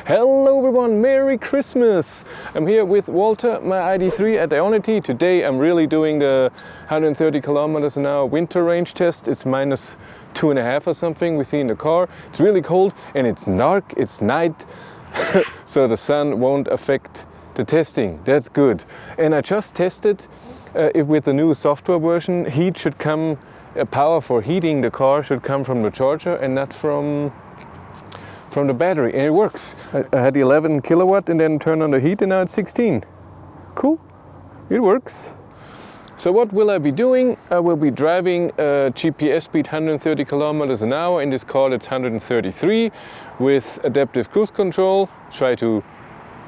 Hello everyone, Merry Christmas! I'm here with Walter, my Id.3 at Ionity. Today I'm really doing the 130 kilometers an hour winter range test. It's minus 2.5 or something we see in the car. It's really cold and it's dark, it's night, so the sun won't affect the testing. That's good. And I just tested with the new software version. Heat should come, power for heating the car should come from the charger and not from the battery, and it works. I had 11 kilowatt and then turned on the heat and now it's 16. Cool, it works. So what will I be doing? I will be driving GPS speed 130 kilometers an hour. In this car it's 133 with adaptive cruise control. Try to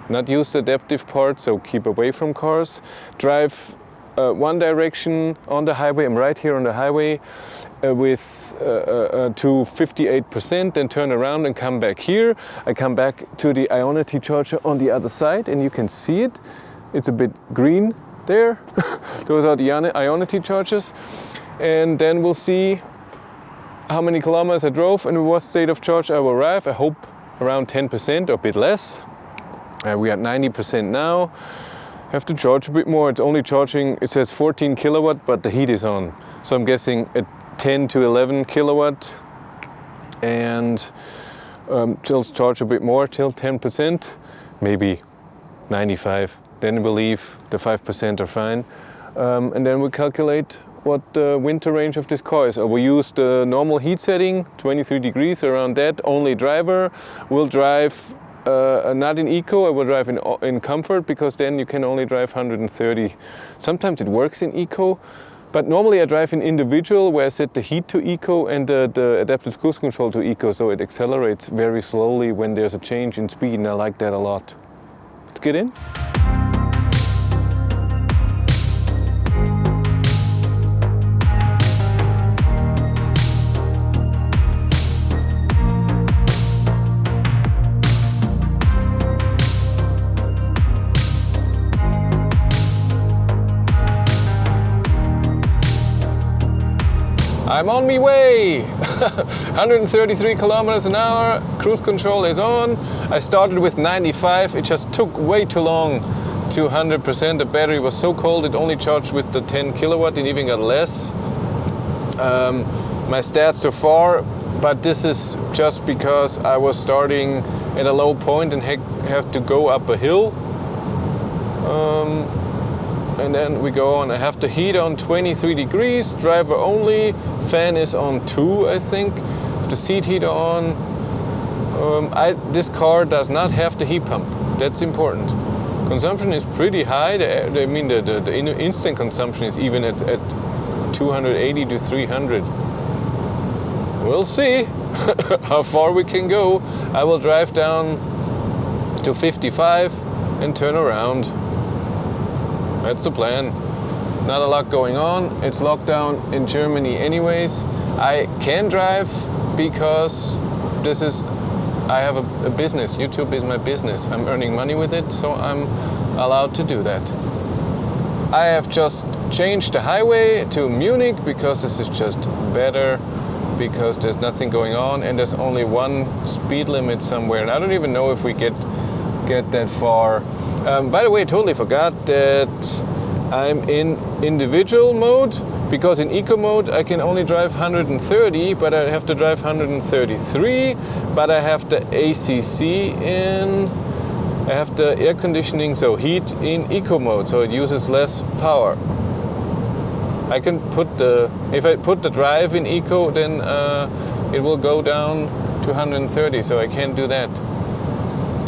not use the adaptive part, so keep away from cars. Drive one direction on the highway. I'm right here on the highway with to 58%, then turn around and come back here. I come back to the Ionity charger on the other side and you can see it. It's a bit green there. Those are the Ionity chargers. And then we'll see how many kilometers I drove and in what state of charge I will arrive. I hope around 10% or a bit less. We are at 90% now. Have to charge a bit more. It's only charging, it says 14 kilowatt, but the heat is on. So I'm guessing at 10 to 11 kilowatt, and till charge a bit more, till 10%, maybe 95. Then we'll leave, the 5% are fine. And then we calculate what the winter range of this car is. I will use the normal heat setting, 23 degrees, around that. Only driver will drive not in eco, I will drive in comfort, because then you can only drive 130. Sometimes it works in eco, but normally I drive in individual, where I set the heat to eco and the adaptive cruise control to eco, so it accelerates very slowly when there's a change in speed, and I like that a lot. Let's get in. I'm on my way! 133 kilometers an hour, cruise control is on. I started with 95, it just took way too long to 100%. The battery was so cold it only charged with the 10 kilowatt and even got less. My stats so far, but this is just because I was starting at a low point and have to go up a hill. And then we go on. I have the heat on 23 degrees, driver only, fan is on 2, I think. The seat heat on. This car does not have the heat pump. That's important. Consumption is pretty high. I mean, the instant consumption is even at 280 to 300. We'll see how far we can go. I will drive down to 55 and turn around. That's the plan. Not a lot going on. It's lockdown in Germany anyways. I can drive because I have a business. YouTube is my business. I'm earning money with it, so I'm allowed to do that. I have just changed the highway to Munich because this is just better, because there's nothing going on and there's only one speed limit somewhere. And I don't even know if we get that far. By the way, I totally forgot that I'm in individual mode, because in eco mode I can only drive 130, but I have to drive 133, but I have the ACC in, I have the air conditioning, so heat in eco mode, so it uses less power. I can if I put the drive in eco, then it will go down to 130, so I can't do that.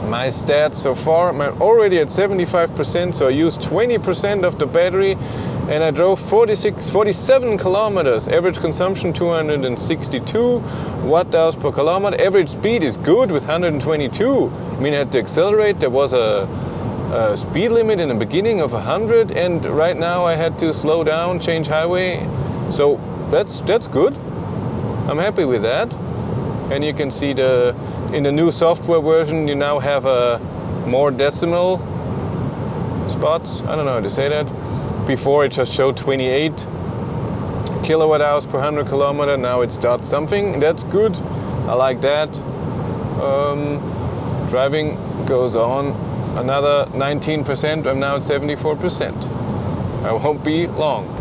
My stats so far, I'm already at 75%, so I used 20% of the battery and I drove 47 kilometers. Average consumption 262 watt-hours per kilometer. Average speed is good with 122. I mean, I had to accelerate. There was a speed limit in the beginning of 100, and right now I had to slow down, change highway. So that's good. I'm happy with that. And you can see in the new software version, you now have more decimal spots. I don't know how to say that. Before it just showed 28 kilowatt hours per 100 kilometer. Now it's dot something. That's good. I like that. driving goes on another 19%. I'm now at 74%. I won't be long.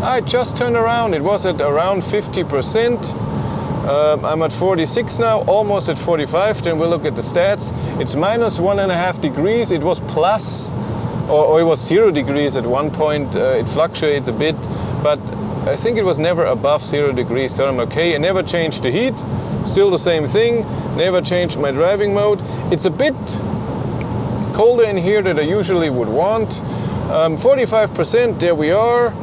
I just turned around. It was at around 50%. I'm at 46 now, almost at 45. Then we'll look at the stats. It's minus 1.5 degrees. It was plus, or it was 0 degrees at one point. It fluctuates a bit, but I think it was never above 0 degrees, so I'm okay. I never changed the heat. Still the same thing. Never changed my driving mode. It's a bit colder in here than I usually would want. 45%, there we are.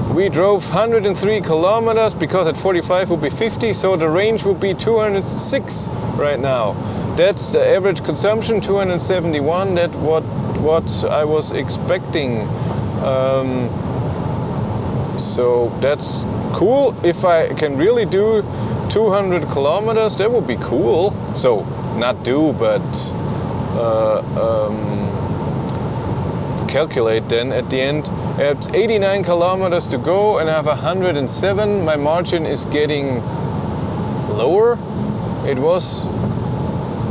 We drove 103 kilometers because at 45 would be 50, so the range would be 206 right now. That's the average consumption, 271. That's what I was expecting. So that's cool. If I can really do 200 kilometers, that would be cool. So not do, but calculate then at the end. It's 89 kilometers to go and I have 107. My margin is getting lower. It was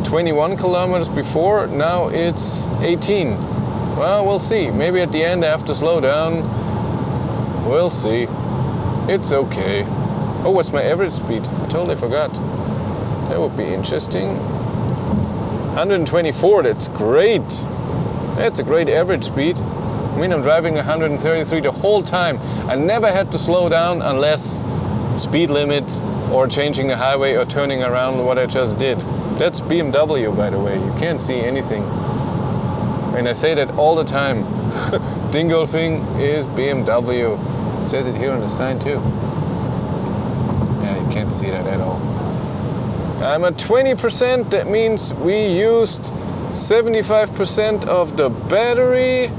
21 kilometers before, now it's 18. Well, we'll see. Maybe at the end I have to slow down. We'll see. It's okay. Oh, what's my average speed? I totally forgot. That would be interesting. 124, that's great. That's a great average speed. I mean, I'm driving 133 the whole time. I never had to slow down unless speed limit or changing the highway or turning around, what I just did. That's BMW, by the way. You can't see anything. And I say that all the time. Dingolfing is BMW. It says it here on the sign too. Yeah, you can't see that at all. I'm at 20%. That means we used 75% of the battery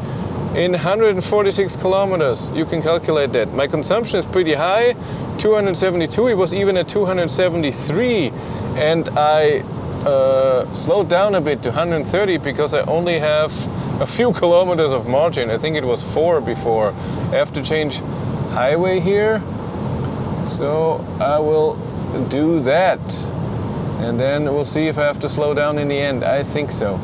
in 146 kilometers. You can calculate that. My consumption is pretty high, 272. It was even at 273. And I slowed down a bit to 130 because I only have a few kilometers of margin. I think it was 4 before. I have to change highway here. So I will do that. And then we'll see if I have to slow down in the end. I think so.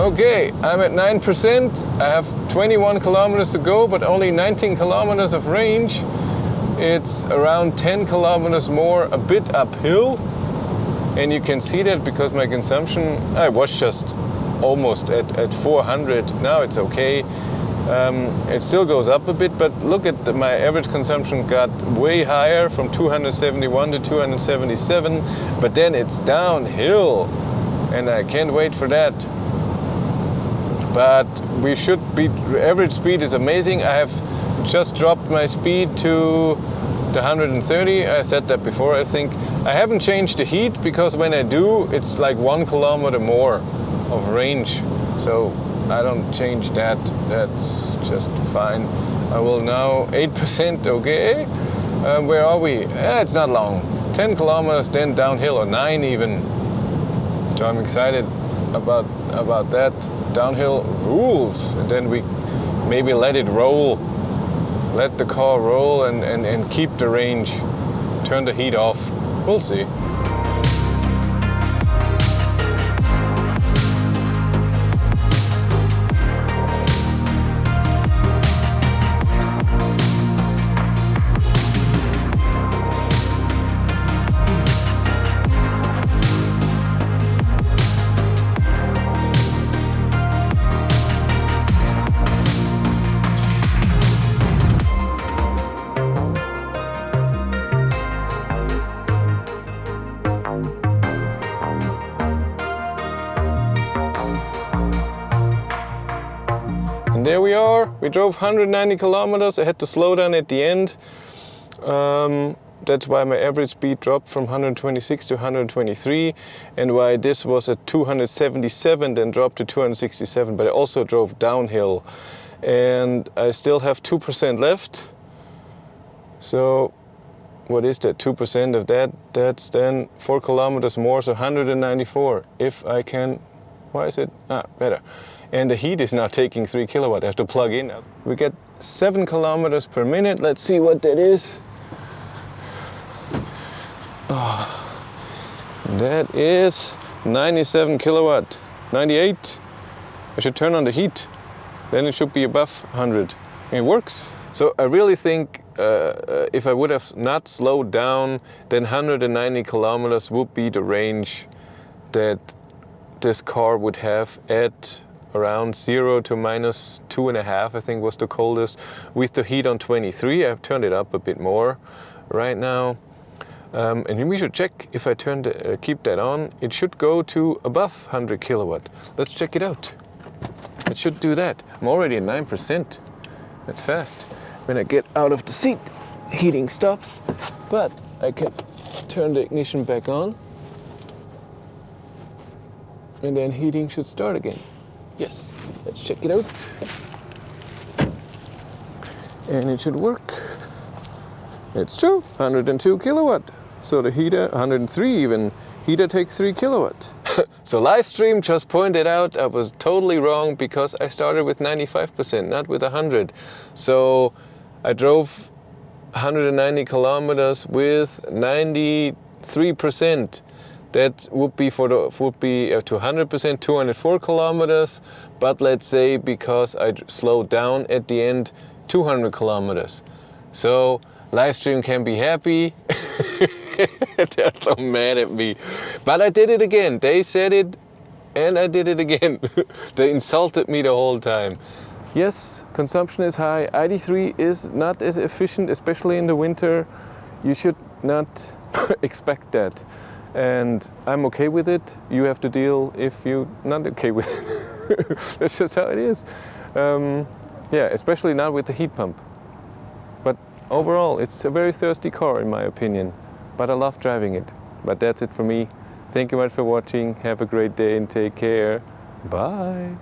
Okay, I'm at 9%. I have 21 kilometers to go, but only 19 kilometers of range. It's around 10 kilometers more, a bit uphill. And you can see that because my consumption, I was just almost at 400. Now it's okay. It still goes up a bit, but look at my average consumption got way higher from 271 to 277, but then it's downhill. And I can't wait for that. But we should be, average speed is amazing. I have just dropped my speed to the 130. I said that before, I think. I haven't changed the heat because when I do, it's like 1 kilometer more of range. So I don't change that. That's just fine. I will now 8%, okay. Where are we? It's not long. 10 kilometers, then downhill, or 9 even. So I'm excited about that. Downhill rules, and then we maybe let it roll, let the car roll and keep the range, turn the heat off. We'll see. And there we are. We drove 190 kilometers. I had to slow down at the end. That's why my average speed dropped from 126 to 123, and why this was at 277 then dropped to 267. But I also drove downhill, and I still have 2% left. So what is that? 2% of that, that's then 4 kilometers more, so 194 if I can. Why is it? Better. And the heat is now taking 3 kilowatt. I have to plug in. We get 7 kilometers per minute. Let's see what that is. Oh, that is 97 kilowatt. 98. I should turn on the heat. Then it should be above 100. It works. So I really think if I would have not slowed down, then 190 kilometers would be the range that this car would have at around 0 to minus 2.5, I think was the coldest. With the heat on 23, I've turned it up a bit more right now. And we should check if I keep that on, it should go to above 100 kilowatt. Let's check it out. It should do that. I'm already at 9%. That's fast. When I get out of the seat, heating stops, but I can turn the ignition back on. And then heating should start again. Yes, let's check it out. And it should work. It's true, 102 kilowatt. So the heater, 103 even, heater takes 3 kilowatt. So Livestream just pointed out I was totally wrong because I started with 95%, not with 100. So I drove 190 kilometers with 93%. That would be to 100%, 204 kilometers. But let's say because I slowed down at the end, 200 kilometers. So Livestream can be happy. They're so mad at me. But I did it again. They said it and I did it again. They insulted me the whole time. Yes, consumption is high. Id.3 is not as efficient, especially in the winter. You should not expect that. And I'm okay with it. You have to deal if you're not okay with it. That's just how it is. Yeah, especially not with the heat pump. But overall, it's a very thirsty car in my opinion. But I love driving it. But that's it for me. Thank you much for watching. Have a great day and take care. Bye.